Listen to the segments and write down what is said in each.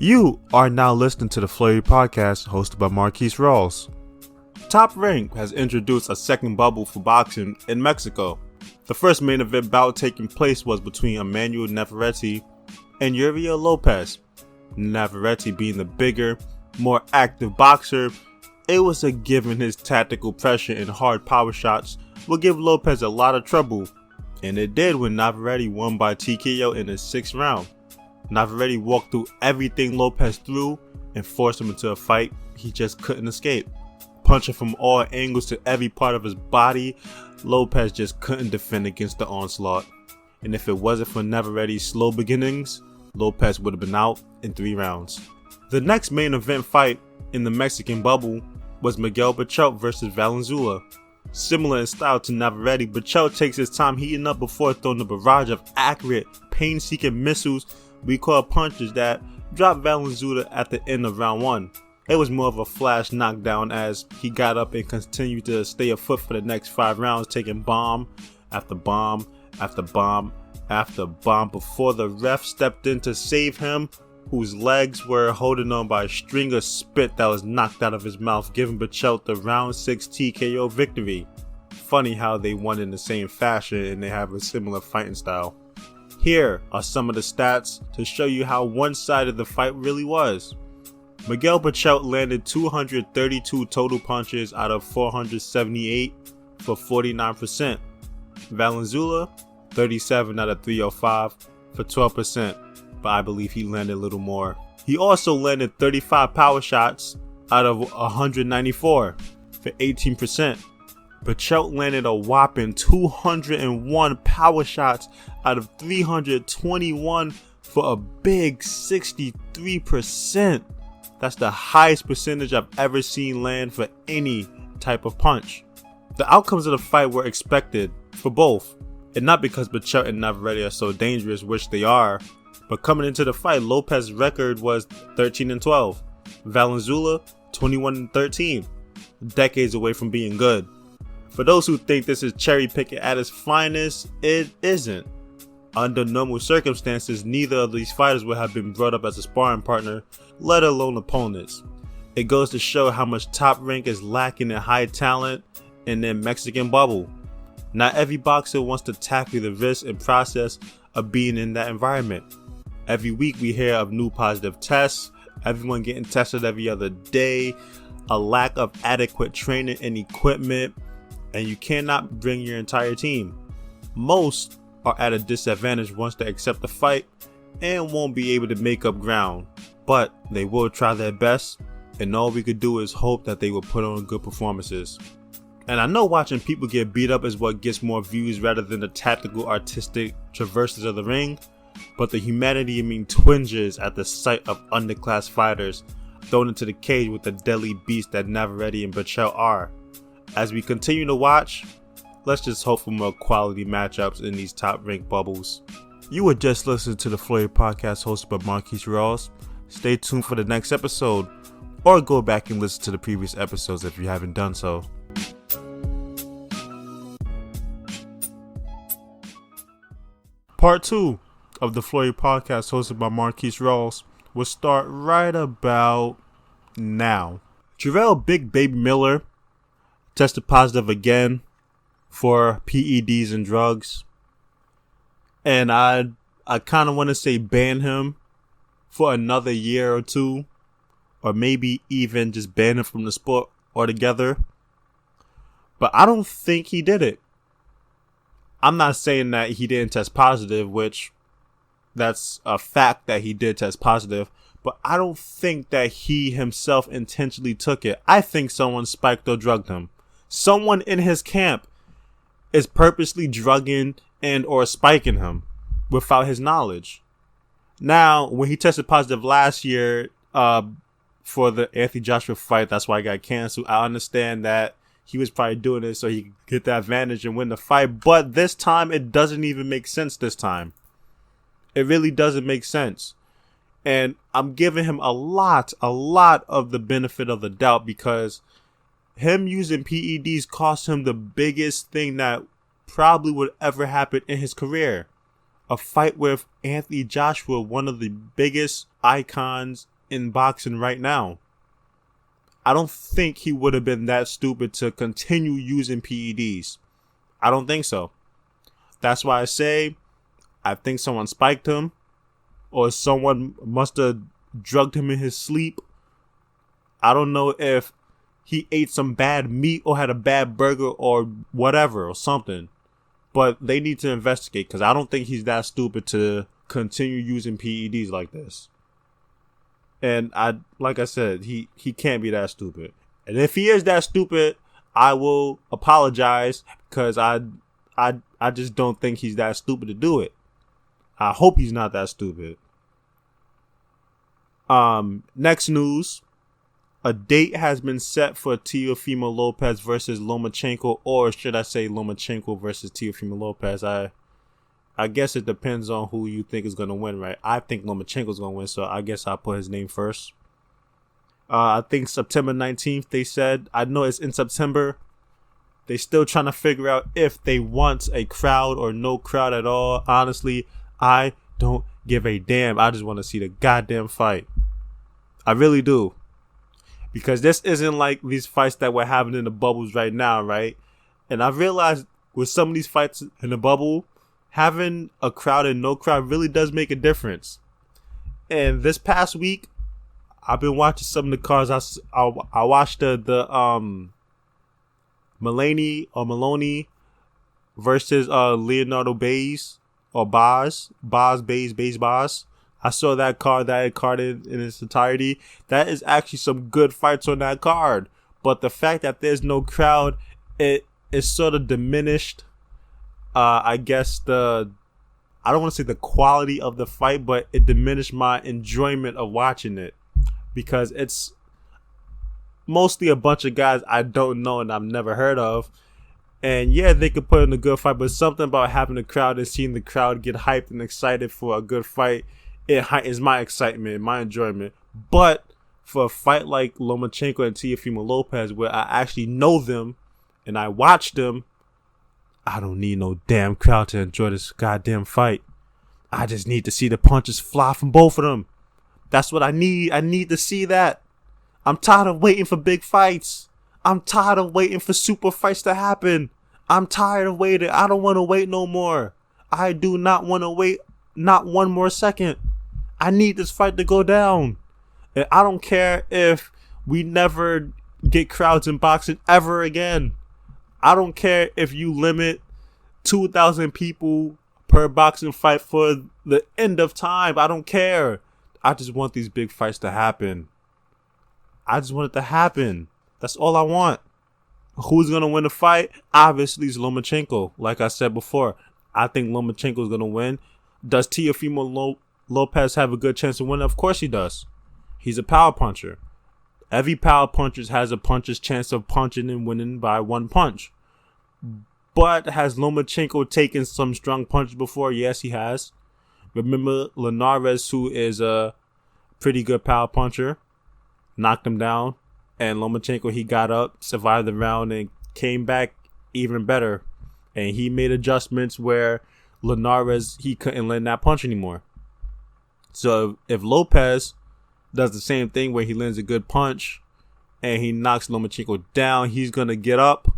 You are now listening to the Flurry podcast hosted by Marquise Rawls. Top Rank has introduced a second bubble for boxing in Mexico. The first main event bout taking place was between Emannual Navarette and Jarrell Lopez. Navarette being the bigger, more active boxer, it was a given his tactical pressure and hard power shots will give Lopez a lot of trouble, and it did when Navarette won by TKO in the 6th round. Navarette walked through everything Lopez threw and forced him into a fight he just couldn't escape. Punching from all angles to every part of his body, Lopez just couldn't defend against the onslaught. And if it wasn't for Navarette's slow beginnings, Lopez would have been out in 3 rounds. The next main event fight in the Mexican bubble was Miguel Berchelt versus Valenzuela. Similar in style to Navarette, Berchelt takes his time heating up before throwing a barrage of accurate, pain-seeking missiles we call punches that dropped Valenzuela at the end of round 1. It was more of a flash knockdown as he got up and continued to stay afoot for the next 5 rounds, taking bomb after bomb after bomb after bomb before the ref stepped in to save him, whose legs were holding on by a string of spit that was knocked out of his mouth, giving Berchelt the round 6 TKO victory. Funny how they won in the same fashion and they have a similar fighting style. Here are some of the stats to show you how one-sided the fight really was. Miguel Berchelt landed 232 total punches out of 478 for 49%. Valenzuela, 37 out of 305 for 12%, but I believe he landed a little more. He also landed 35 power shots out of 194 for 18%. Berchelt landed a whopping 201 power shots out of 321 for a big 63%. That's the highest percentage I've ever seen land for any type of punch. The outcomes of the fight were expected for both, and not because Berchelt and Navarette are so dangerous, which they are, but coming into the fight, Lopez's record was 13-12, Valenzuela 21-13, decades away from being good. For those who think this is cherry picking at its finest, it isn't. Under normal circumstances, neither of these fighters would have been brought up as a sparring partner, let alone opponents. It goes to show how much Top Rank is lacking in high talent in their Mexican bubble. Not every boxer wants to tackle the risk and process of being in that environment. Every week we hear of new positive tests, everyone getting tested every other day, a lack of adequate training and equipment, and you cannot bring your entire team. Most are at a disadvantage once they accept the fight and won't be able to make up ground, but they will try their best, and all we could do is hope that they will put on good performances. And I know watching people get beat up is what gets more views rather than the tactical artistic traverses of the ring, but the humanity in me twinges at the sight of underclass fighters thrown into the cage with the deadly beast that Navarette and Berchelt are. As we continue to watch, let's just hope for more quality matchups in these Top Rank bubbles. You were just listening to the Flurry podcast hosted by Marquise Rawls. Stay tuned for the next episode, or go back and listen to the previous episodes if you haven't done so. Part 2 of the Flurry podcast hosted by Marquise Rawls will start right about now. Jarrell Big Baby Miller tested positive again for PEDs and drugs, and I kind of want to say ban him for another year or 2, or maybe even just ban him from the sport altogether, but I don't think he did it. I'm not saying that he didn't test positive, which that's a fact that he did test positive, but I don't think that he himself intentionally took it. I think someone spiked or drugged him. Someone in his camp is purposely drugging and or spiking him without his knowledge. Now, when he tested positive last year for the Anthony Joshua fight, that's why he got canceled. I understand that he was probably doing it so he could get the advantage and win the fight. But this time, it doesn't even make sense this time. It really doesn't make sense. And I'm giving him a lot of the benefit of the doubt, because him using PEDs cost him the biggest thing that probably would ever happen in his career. a fight with Anthony Joshua, one of the biggest icons in boxing right now. I don't think he would have been that stupid to continue using PEDs. I don't think so. That's why I say I think someone spiked him, or someone must have drugged him in his sleep. I don't know if he ate some bad meat or had a bad burger or whatever or something. But they need to investigate, because I don't think he's that stupid to continue using PEDs like this. And like I said, he can't be that stupid. And if he is that stupid, I will apologize, because I just don't think he's that stupid to do it. I hope he's not that stupid. Next news. A date has been set for Teofimo Lopez versus Lomachenko, or should I say Lomachenko versus Teofimo Lopez? I guess it depends on who you think is going to win, right? I think Lomachenko's going to win, so I guess I'll put his name first. I think September 19th, they said. I know it's in September. They still trying to figure out if they want a crowd or no crowd at all. Honestly, I don't give a damn. I just want to see the goddamn fight. I really do. Because this isn't like these fights that we're having in the bubbles right now, right? And I realized with some of these fights in the bubble, having a crowd and no crowd really does make a difference. And this past week, I've been watching some of the cards. I watched the Maloney versus Leonardo Baez or Baez. I saw that card in its entirety. That is actually some good fights on that card. But the fact that there's no crowd, it is sort of diminished. I guess I don't want to say the quality of the fight, but it diminished my enjoyment of watching it, because it's mostly a bunch of guys I don't know and I've never heard of. And yeah, they could put in a good fight, but something about having a crowd and seeing the crowd get hyped and excited for a good fight, it is my excitement, my enjoyment. But for a fight like Lomachenko and Teofimo Lopez, where I actually know them and I watch them, I don't need no damn crowd to enjoy this goddamn fight. I just need to see the punches fly from both of them. That's what I need. I need to see that. I'm tired of waiting for big fights. I'm tired of waiting for super fights to happen. I'm tired of waiting. I don't want to wait no more. I do not want to wait not one more second. I need this fight to go down. And I don't care if we never get crowds in boxing ever again. I don't care if you limit 2,000 people per boxing fight for the end of time. I don't care. I just want these big fights to happen. I just want it to happen. That's all I want. Who's going to win the fight? Obviously, it's Lomachenko. Like I said before, I think Lomachenko is going to win. Does Teofimo Lopez have a good chance to win? Of course he does. He's a power puncher. Every power puncher has a puncher's chance of punching and winning by one punch. But has Lomachenko taken some strong punches before? Yes, he has. Remember Linares, who is a pretty good power puncher, knocked him down. And Lomachenko, he got up, survived the round, and came back even better. And he made adjustments where Linares, he couldn't land that punch anymore. So if Lopez does the same thing where he lands a good punch and he knocks Lomachenko down, he's going to get up,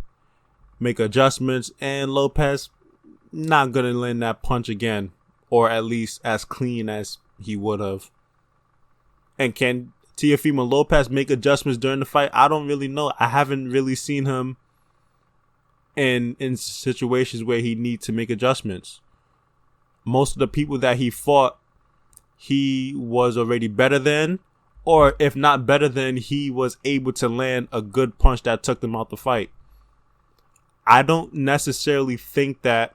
make adjustments, and Lopez not going to land that punch again, or at least as clean as he would have. And can Teofimo Lopez make adjustments during the fight? I don't really know. I haven't really seen him in situations where he needs to make adjustments. Most of the people that he fought, he was already better than, or if not better than, he was able to land a good punch that took them out the fight. I don't necessarily think that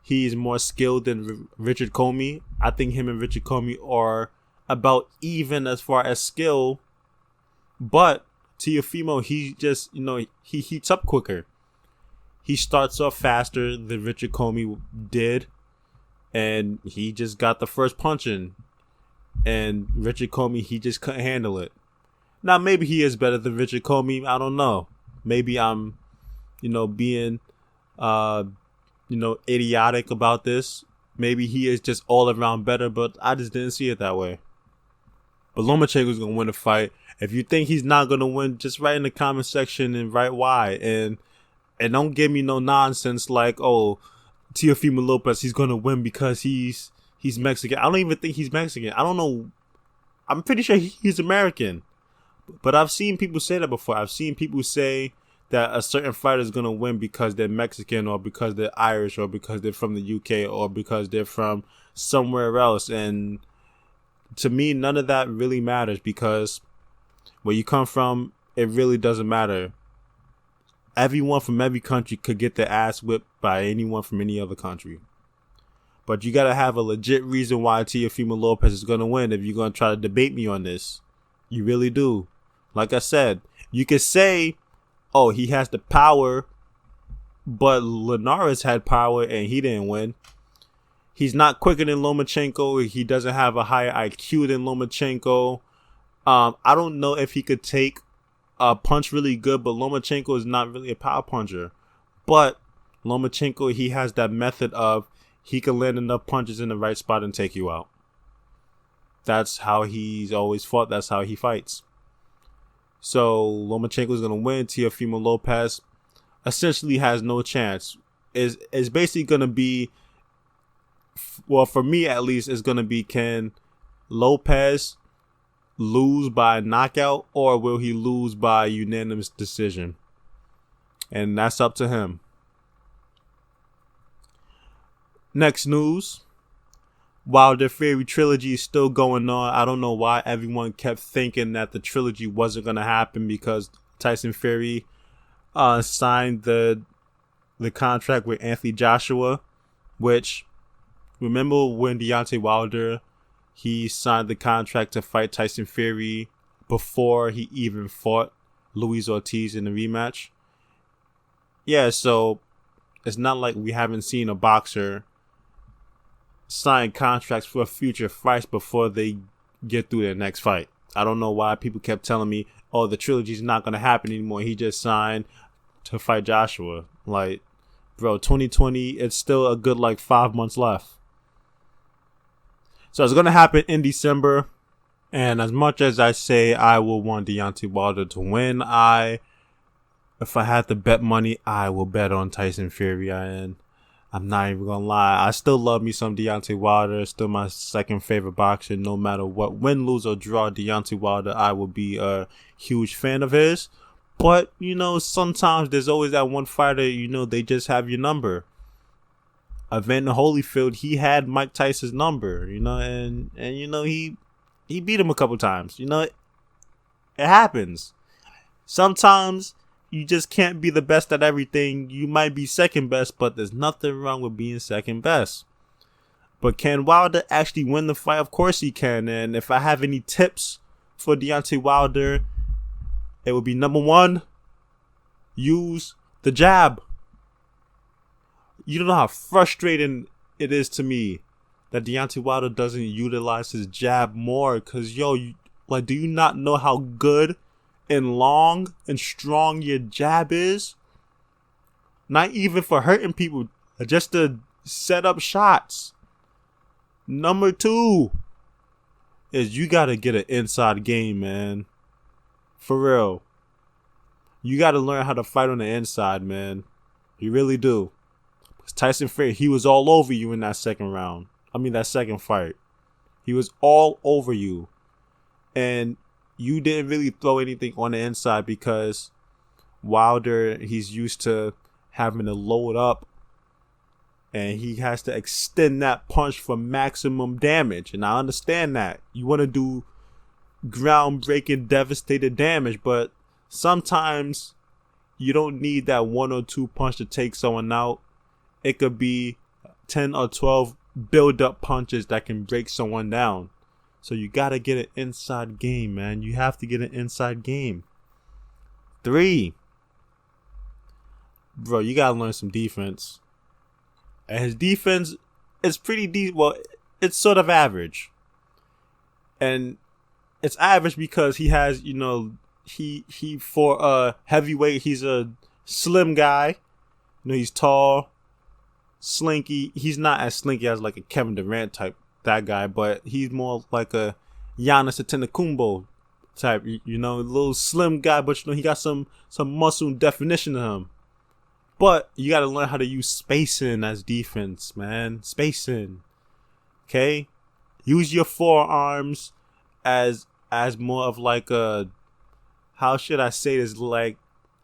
he's more skilled than Richard Comey. I think him and Richard Comey are about even as far as skill, but Teofimo, he just, he heats up quicker. He starts off faster than Richard Comey did, and he just got the first punch in. And Richard Comey, he just couldn't handle it. Now, maybe he is better than Richard Comey. I don't know. Maybe I'm, being, idiotic about this. maybe he is just all around better, but I just didn't see it that way. But Lomachenko's going to win the fight. If you think he's not going to win, just write in the comment section and write why. And don't give me no nonsense like, oh, Teofimo Lopez, he's going to win because he's Mexican. I don't even think he's Mexican. I don't know. I'm pretty sure he's American. But I've seen people say that before. I've seen people say that a certain fighter is going to win because they're Mexican or because they're Irish or because they're from the UK or because they're from somewhere else. And to me, none of that really matters because where you come from, it really doesn't matter. Everyone from every country could get their ass whipped by anyone from any other country. But you got to have a legit reason why Teofimo Lopez is going to win if you're going to try to debate me on this. You really do. Like I said, you could say, oh, he has the power, but Linares had power and he didn't win. He's not quicker than Lomachenko. He doesn't have a higher IQ than Lomachenko. I don't know if he could take a punch really good, but Lomachenko is not really a power puncher. But Lomachenko, he has that method of he can land enough punches in the right spot and take you out. That's how he's always fought. That's how he fights. So Lomachenko is going to win. Teofimo Lopez essentially has no chance. Is basically going to be, well, for me at least, it's going to be, can Lopez lose by knockout or will he lose by unanimous decision? And that's up to him. Next news. Wilder Fury trilogy is still going on. I don't know why everyone kept thinking that the trilogy wasn't going to happen because Tyson Fury signed the contract with Anthony Joshua, which, remember when Deontay Wilder, he signed the contract to fight Tyson Fury before he even fought Luis Ortiz in the rematch? Yeah, so it's not like we haven't seen a boxer sign contracts for future fights before they get through their next fight. I don't know why people kept telling me, oh, the trilogy's not going to happen anymore. He just signed to fight Joshua. Like, bro, 2020, it's still a good, 5 months left. So it's going to happen in December. And as much as I say I will want Deontay Wilder to win, if I had to bet money, I will bet on Tyson Fury. And I'm not even going to lie. I still love me some Deontay Wilder. Still my second favorite boxer. No matter what, win, lose, or draw, Deontay Wilder, I will be a huge fan of his. But, sometimes there's always that one fighter, they just have your number. Evander Holyfield, he had Mike Tyson's number, and he beat him a couple times. It happens. Sometimes you just can't be the best at everything. You might be second best, but there's nothing wrong with being second best. But can Wilder actually win the fight? Of course he can. And if I have any tips for Deontay Wilder, it would be number one, use the jab. You don't know how frustrating it is to me that Deontay Wilder doesn't utilize his jab more. Because, do you not know how good and long and strong your jab is? Not even for hurting people, just to set up shots. Number two is you gotta get an inside game, man. For real. You gotta learn how to fight on the inside, man. You really do. Tyson Fury, he was all over you in that second round. That second fight. He was all over you. And you didn't really throw anything on the inside because Wilder, he's used to having to load up and he has to extend that punch for maximum damage. And I understand that. You want to do groundbreaking, devastating damage, but sometimes you don't need that 1 or 2 punch to take someone out. It could be 10 or 12 build-up punches that can break someone down. So you got to get an inside game, man. You have to get an inside game. 3. Bro, you got to learn some defense. And his defense is pretty deep. Well, it's sort of average. And it's average because he has, he for a heavyweight, he's a slim guy. He's tall. slinky. He's not as slinky as like a Kevin Durant type, that guy, but he's more like a Giannis Antetokounmpo type. You know, a little slim guy, but you know he got some muscle and definition to him. But you got to learn how to use spacing as defense, man. Spacing, okay? Use your forearms as more of like a, how should I say this? Like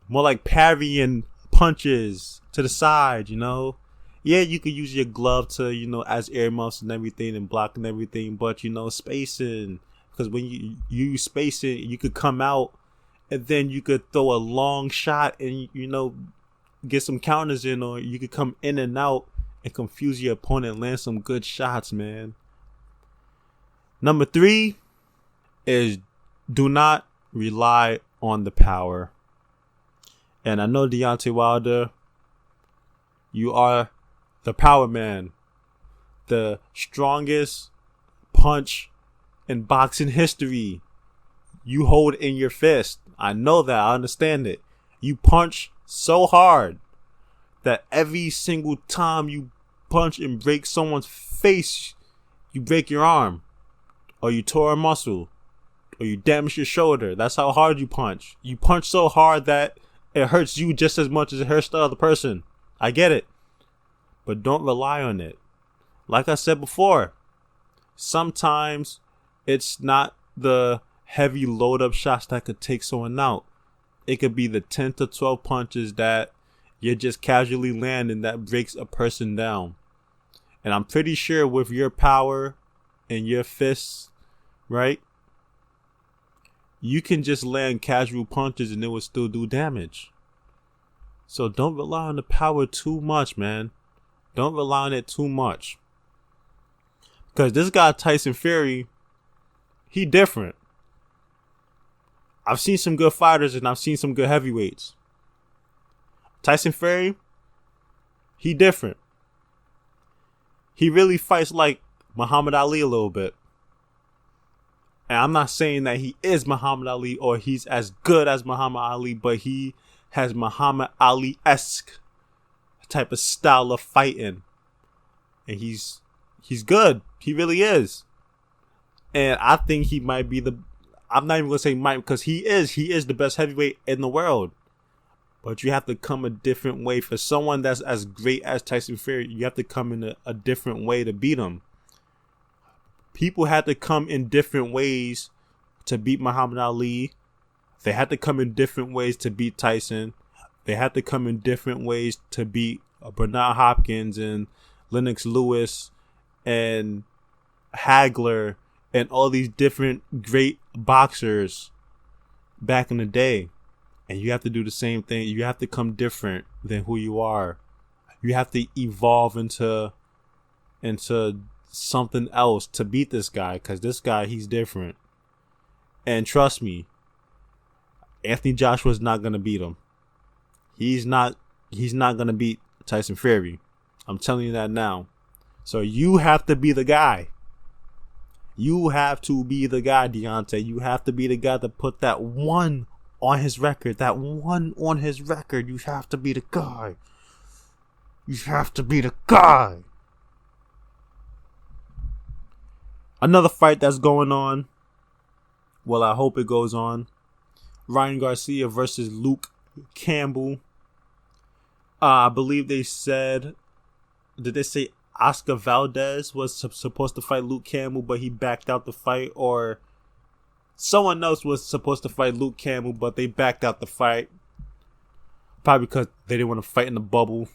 more like parrying punches to the side, you know? Yeah, you could use your glove to, you know, as earmuffs and everything and blocking everything, but you know, spacing. Because when you use spacing, you could come out and then you could throw a long shot and, you know, get some counters in, or you could come in and out and confuse your opponent and land some good shots, man. Number 3 is do not rely on the power. And I know Deontay Wilder, you are the power man, the strongest punch in boxing history. You hold in your fist. I know that. I understand it. You punch so hard that every single time you punch and break someone's face, you break your arm, or you tore a muscle, or you damage your shoulder. That's how hard you punch. You punch so hard that it hurts you just as much as it hurts the other person. I get it. But don't rely on it. Like I said before, sometimes it's not the heavy load up shots that could take someone out. It could be the 10 to 12 punches that you're just casually landing that breaks a person down. And I'm pretty sure with your power and your fists, right, you can just land casual punches and it will still do damage. So don't rely on the power too much, man. Don't rely on it too much. Because this guy, Tyson Fury, he different. I've seen some good fighters and I've seen some good heavyweights. Tyson Fury, he different. He really fights like Muhammad Ali a little bit. And I'm not saying that he is Muhammad Ali or he's as good as Muhammad Ali, but he has Muhammad Ali-esque type of style of fighting. And he's good. He really is. And I think he might be I'm not even going to say might, because he is the best heavyweight in the world. But you have to come a different way. For someone that's as great as Tyson Fury, you have to come in a different way to beat him. People had to come in different ways to beat Muhammad Ali. They had to come in different ways to beat Tyson. They had to come in different ways to beat Bernard Hopkins and Lennox Lewis and Hagler and all these different great boxers back in the day. And you have to do the same thing. You have to come different than who you are. You have to evolve into something else to beat this guy, because this guy, he's different. And trust me, Anthony Joshua's not going to beat him. He's not going to beat Tyson Fury. I'm telling you that now. So you have to be the guy. You have to be the guy, Deontay. You have to be the guy to put that one on his record. That one on his record. You have to be the guy. You have to be the guy. Another fight that's going on. Well, I hope it goes on. Ryan Garcia versus Luke Campbell. I believe they said... Did they say Oscar Valdez was supposed to fight Luke Campbell, but he backed out the fight? Or someone else was supposed to fight Luke Campbell, but they backed out the fight. Probably because they didn't want to fight in the bubble.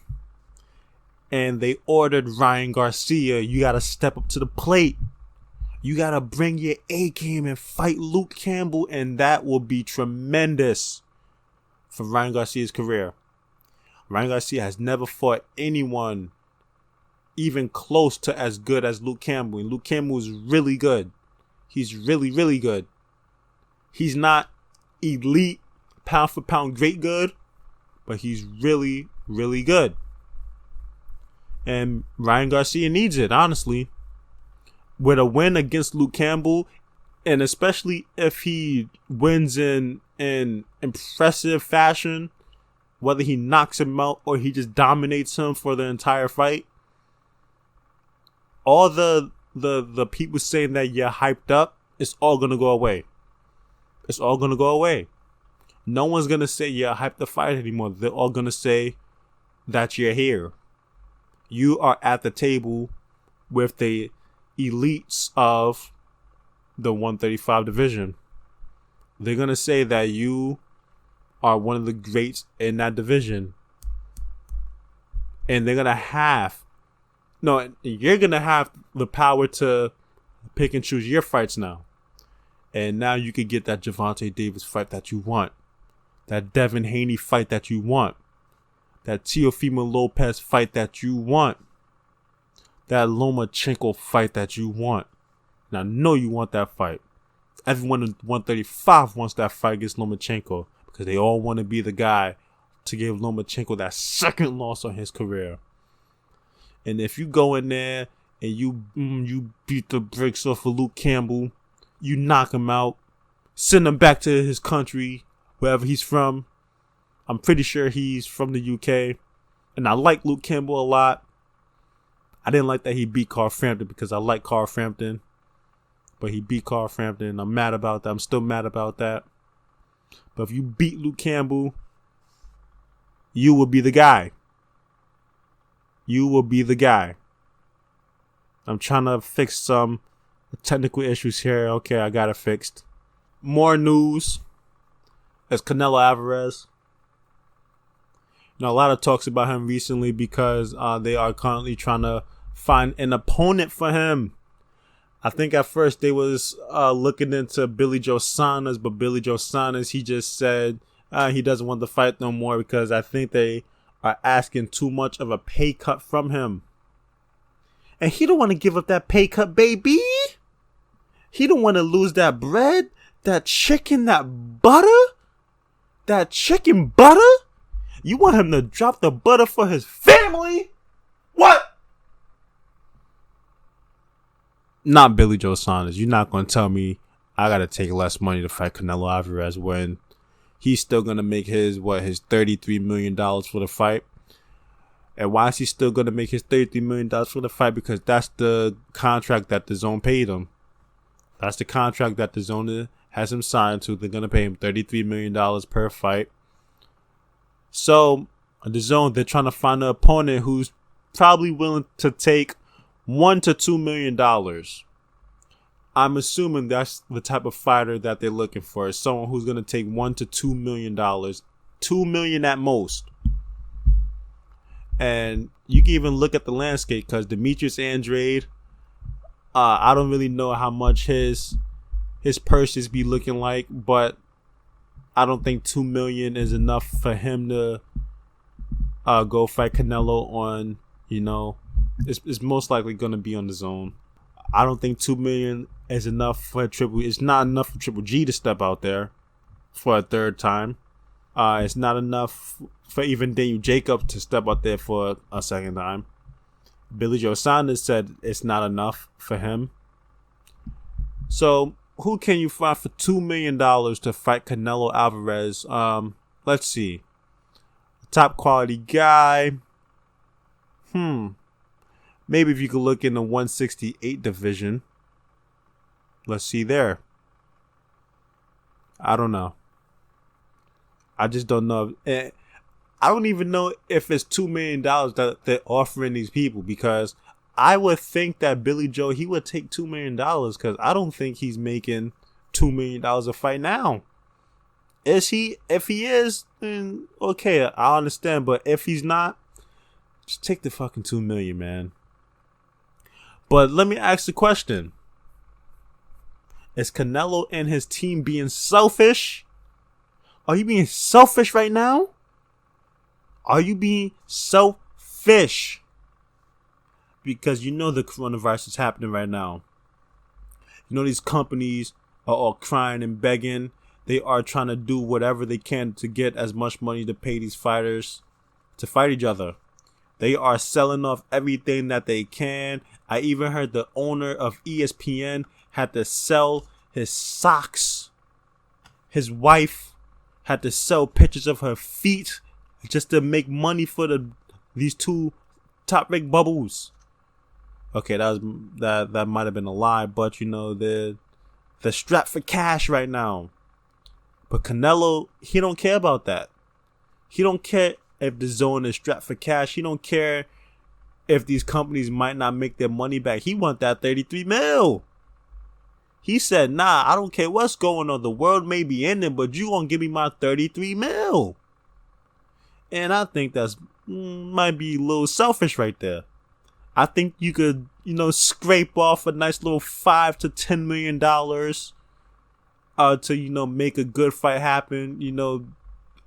And they ordered Ryan Garcia, you got to step up to the plate. You got to bring your A game and fight Luke Campbell, and that will be tremendous for Ryan Garcia's career. Ryan Garcia has never fought anyone even close to as good as Luke Campbell. And Luke Campbell is really good. He's really, really good. He's not elite, pound for pound great good, but he's really, really good. And Ryan Garcia needs it, honestly. With a win against Luke Campbell, and especially if he wins in impressive fashion, whether he knocks him out or he just dominates him for the entire fight, all the people saying that you're hyped up, it's all gonna go away. It's all gonna go away. No one's gonna say you're hyped to fight anymore. They're all gonna say that you're here. You are at the table with the elites of the 135 division. They're gonna say that you are one of the greats in that division. And you're gonna have the power to pick and choose your fights now. And now you could get that Gervonta Davis fight that you want. That Devin Haney fight that you want. That Teofimo Lopez fight that you want. That Lomachenko fight that you want. And I know you want that fight. Everyone in 135 wants that fight against Lomachenko because they all want to be the guy to give Lomachenko that second loss on his career. And if you go in there and you beat the brakes off of Luke Campbell, you knock him out, send him back to his country, wherever he's from. I'm pretty sure he's from the UK. And I like Luke Campbell a lot. I didn't like that he beat Carl Frampton because I like Carl Frampton. But he beat Carl Frampton and I'm mad about that. I'm still mad about that. But if you beat Luke Campbell, you will be the guy. You will be the guy. I'm trying to fix some technical issues here. Okay, I got it fixed. More news. It's Canelo Alvarez. A lot of talks about him recently because they are currently trying to find an opponent for him. I think at first they was looking into Billy Joe Saunders, but Billy Joe Saunders, he just said he doesn't want to fight no more because I think they are asking too much of a pay cut from him. And he don't want to give up that pay cut, baby. He don't want to lose that bread, that chicken, that butter. That chicken butter? You want him to drop the butter for his family? What? Not Billy Joe Saunders. You're not going to tell me I got to take less money to fight Canelo Alvarez when he's still going to make his $33 million for the fight. And why is he still going to make his $33 million for the fight? Because that's the contract that the zone paid him. That's the contract that the zone has him signed to. They're going to pay him $33 million per fight. So, the zone, they're trying to find an opponent who's probably willing to take $1 to $2 million. I'm assuming that's the type of fighter that they're looking for. Someone who's going to take $1 to $2 million. $2 million at most. And you can even look at the landscape because Demetrius Andrade, I don't really know how much his purses be looking like, but I don't think $2 million is enough for him to go fight Canelo on, it's most likely going to be on the zone. I don't think $2 million is enough for it's not enough for Triple G to step out there for a third time. It's not enough for even Daniel Jacobs to step out there for a second time. Billy Joe Saunders said it's not enough for him. So, who can you find for $2 million to fight Canelo Alvarez? Let's see. Top quality guy. Maybe if you could look in the 168 division. Let's see there. I don't know. I just don't know. I don't even know if it's $2 million that they're offering these people, because I would think that Billy Joe, he would take $2 million, because I don't think he's making $2 million a fight now. Is he? If he is, then okay, I understand. But if he's not, just take the fucking $2 million, man. But let me ask the question. Is Canelo and his team being selfish? Are you being selfish right now? Are you being selfish? Because the coronavirus is happening right now. These companies are all crying and begging. They are trying to do whatever they can to get as much money to pay these fighters to fight each other. They are selling off everything that they can. I even heard the owner of ESPN had to sell his socks. His wife had to sell pictures of her feet just to make money for these two top rank bubbles. Okay, that might have been a lie, but they're strapped for cash right now. But Canelo, he don't care about that. He don't care if the zone is strapped for cash. He don't care if these companies might not make their money back. He want that 33 mil. He said, nah, I don't care what's going on. The world may be ending, but you gonna give me my 33 mil. And I think that's might be a little selfish right there. I think you could, scrape off a nice little $5 to $10 million to, make a good fight happen,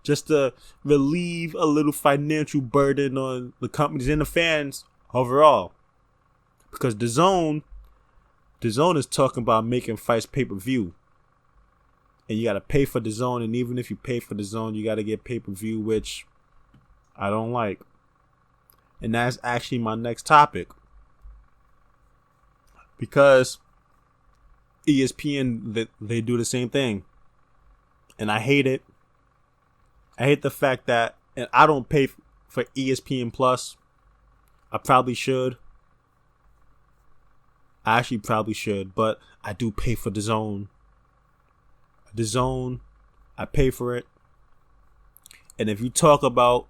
just to relieve a little financial burden on the companies and the fans overall. Because the zone is talking about making fights pay-per-view. And you got to pay for the zone. And even if you pay for the zone, you got to get pay-per-view, which I don't like. And that's actually my next topic. Because ESPN, they do the same thing. And I hate it. I hate the fact that, and I don't pay for ESPN Plus. I probably should. I actually probably should, but I do pay for the zone. The zone, I pay for it. And if you talk about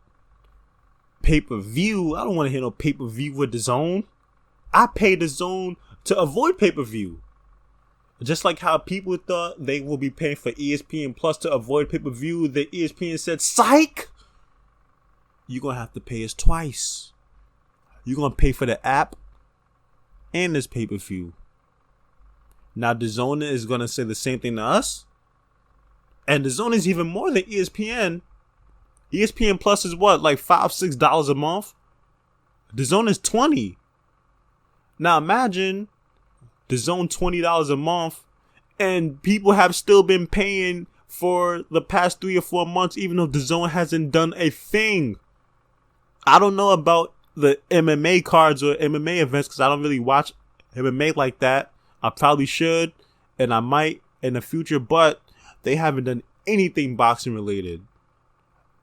pay-per-view, I don't want to hear no pay-per-view with the zone. I pay the zone to avoid pay-per-view. Just like how people thought they will be paying for ESPN Plus to avoid pay-per-view, the ESPN said, psych! You're going to have to pay us twice. You're going to pay for the app and this pay-per-view. Now, the zone is going to say the same thing to us. And the zone is even more than ESPN. ESPN Plus is what, like $5, $6 a month? The zone is $20. Now imagine the zone $20 a month, and people have still been paying for the past 3 or 4 months, even though the zone hasn't done a thing. I don't know about the MMA cards or MMA events because I don't really watch MMA like that. I probably should, and I might in the future, but they haven't done anything boxing related.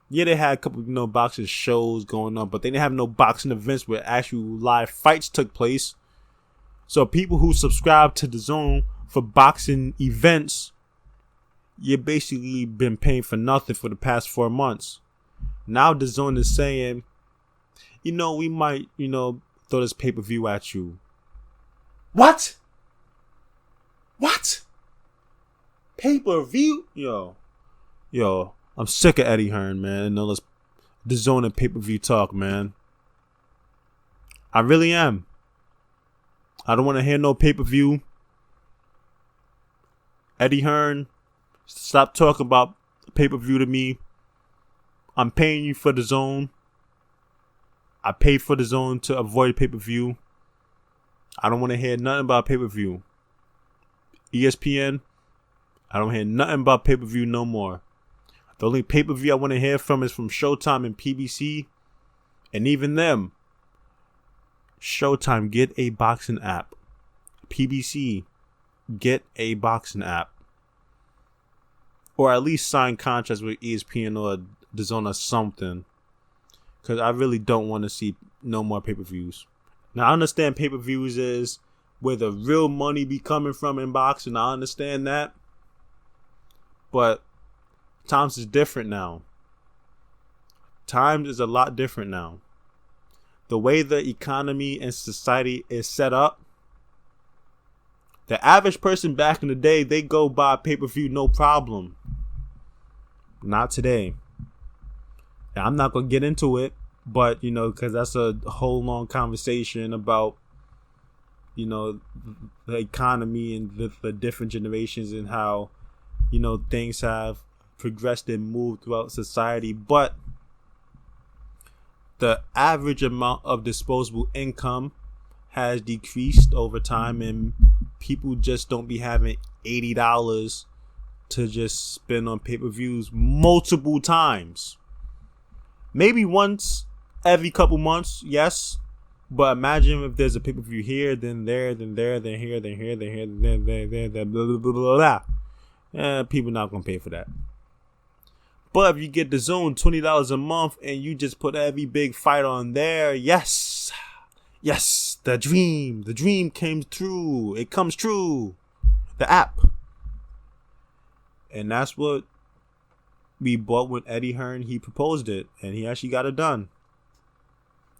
Yeah, they had a couple, boxing shows going on, but they didn't have no boxing events where actual live fights took place. So people who subscribe to the zone for boxing events, you've basically been paying for nothing for the past 4 months. Now the zone is saying, we might, throw this pay-per-view at you. What? What? Pay-per-view? Yo, I'm sick of Eddie Hearn, man. The zone and pay-per-view talk, man. I really am. I don't want to hear no pay-per-view. Eddie Hearn, stop talking about pay-per-view to me. I'm paying you for the zone. I pay for the zone to avoid pay-per-view. I don't want to hear nothing about pay-per-view. ESPN, I don't hear nothing about pay-per-view no more. The only pay-per-view I want to hear from is from Showtime and PBC. And even them. Showtime, get a boxing app. PBC, get a boxing app. Or at least sign contracts with ESPN or DAZN or something. Because I really don't want to see no more pay-per-views. Now, I understand pay-per-views is where the real money be coming from in boxing. I understand that. But times is different now. Times is a lot different now. The way the economy and society is set up, the average person back in the day, they go buy pay-per-view no problem. Not today. Now, I'm not going to get into it, but, because that's a whole long conversation about, the economy and the different generations and how, things have progressed and moved throughout society. But the average amount of disposable income has decreased over time, and people just don't be having $80 to just spend on pay-per-views multiple times. Maybe once every couple months, yes. But imagine if there's a pay-per-view here, then there, then there, then here, then here, then here, then there, blah, blah, blah, blah, blah. People not going to pay for that. But if you get the zone $20 a month and you just put every big fight on there, yes, the dream came true. It comes true. The app. And that's what we bought with Eddie Hearn. He proposed it and he actually got it done.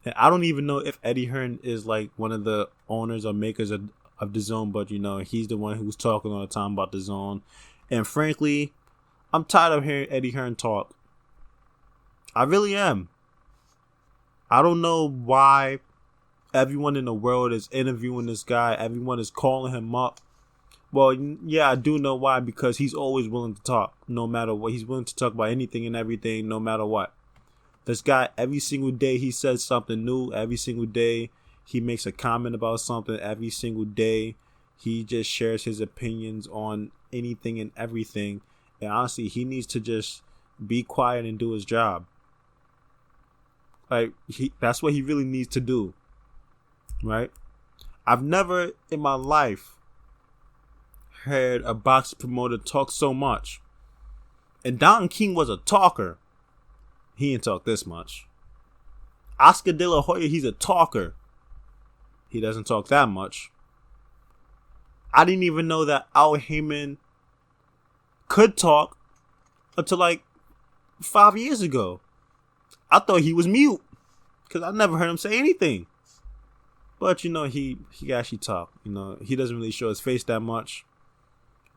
And I don't even know if Eddie Hearn is like one of the owners or makers of the zone, but he's the one who's talking all the time about the zone. And frankly, I'm tired of hearing Eddie Hearn talk. I really am. I don't know why everyone in the world is interviewing this guy. Everyone is calling him up. Well, yeah, I do know why, because he's always willing to talk, no matter what. He's willing to talk about anything and everything, no matter what. This guy, every single day, he says something new. Every single day, he makes a comment about something. Every single day, he just shares his opinions on anything and everything. And honestly, he needs to just be quiet and do his job. Like, that's what he really needs to do. Right? I've never in my life heard a boxing promoter talk so much. And Don King was a talker. He didn't talk this much. Oscar De La Hoya, he's a talker. He doesn't talk that much. I didn't even know that Al Heyman could talk until like 5 years ago. I thought he was mute because I never heard him say anything. But he actually talk. He doesn't really show his face that much.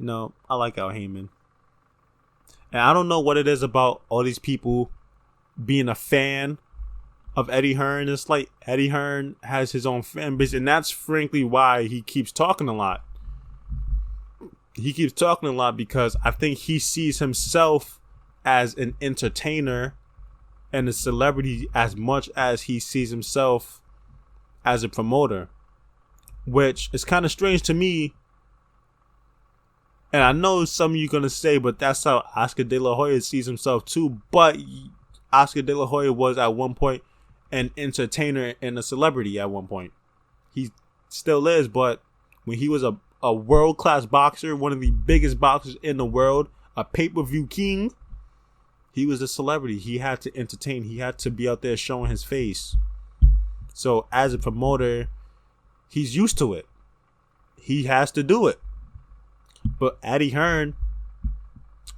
I like Al Heyman. And I don't know what it is about all these people being a fan of Eddie Hearn. It's like Eddie Hearn has his own fan base, and that's frankly why he keeps talking a lot. He keeps talking a lot because I think he sees himself as an entertainer and a celebrity as much as he sees himself as a promoter, which is kind of strange to me. And I know some of you are going to say, but that's how Oscar De La Hoya sees himself too. But Oscar De La Hoya was at one point an entertainer and a celebrity at one point. He still is, but when he was a world-class boxer, one of the biggest boxers in the world, a pay-per-view king, he was a celebrity. He had to entertain. He had to be out there showing his face. So as a promoter, he's used to it. He has to do it. But Eddie Hearn,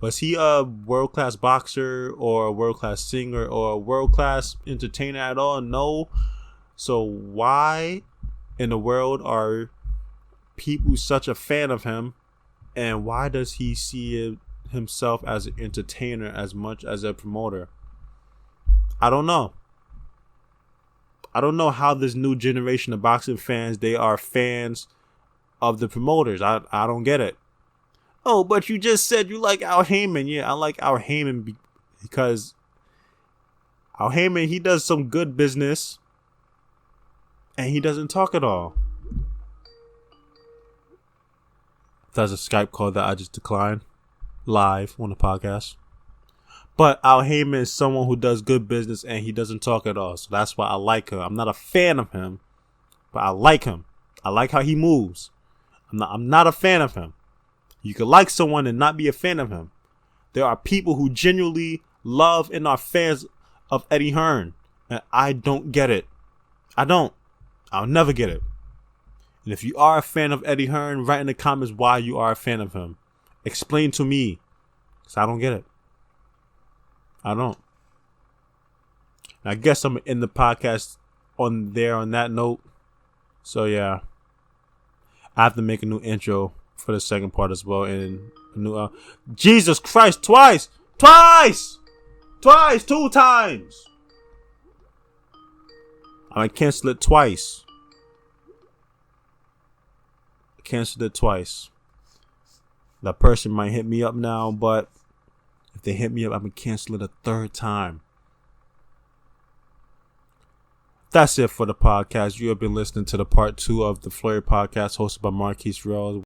was he a world-class boxer or a world-class singer or a world-class entertainer at all? No. So why in the world are people such a fan of him? And why does he see himself as an entertainer as much as a promoter? I don't know. I don't know how this new generation of boxing fans, they are fans of the promoters. I don't get it. Oh, but you just said you like Al Heyman. Yeah, I like Al Heyman because Al Heyman, he does some good business and he doesn't talk at all. That's a Skype call that I just declined live on the podcast. But Al Heyman is someone who does good business and he doesn't talk at all. So that's why I like him. I'm not a fan of him, but I like him. I like how he moves. I'm not a fan of him. You could like someone and not be a fan of him. There are people who genuinely love and are fans of Eddie Hearn. And I don't get it. I don't. I'll never get it. And if you are a fan of Eddie Hearn, write in the comments why you are a fan of him. Explain to me. Because I don't get it. I don't. And I guess I'm going to end the podcast on that note. So yeah. I have to make a new intro for the second part as well. And a new Jesus Christ, twice, 2 times. I cancel it twice. Canceled it twice. That person might hit me up now, but if they hit me up, I'm gonna cancel it a third time. That's it for the podcast. You have been listening to the part 2 of the Flurry podcast hosted by Marquise Rose.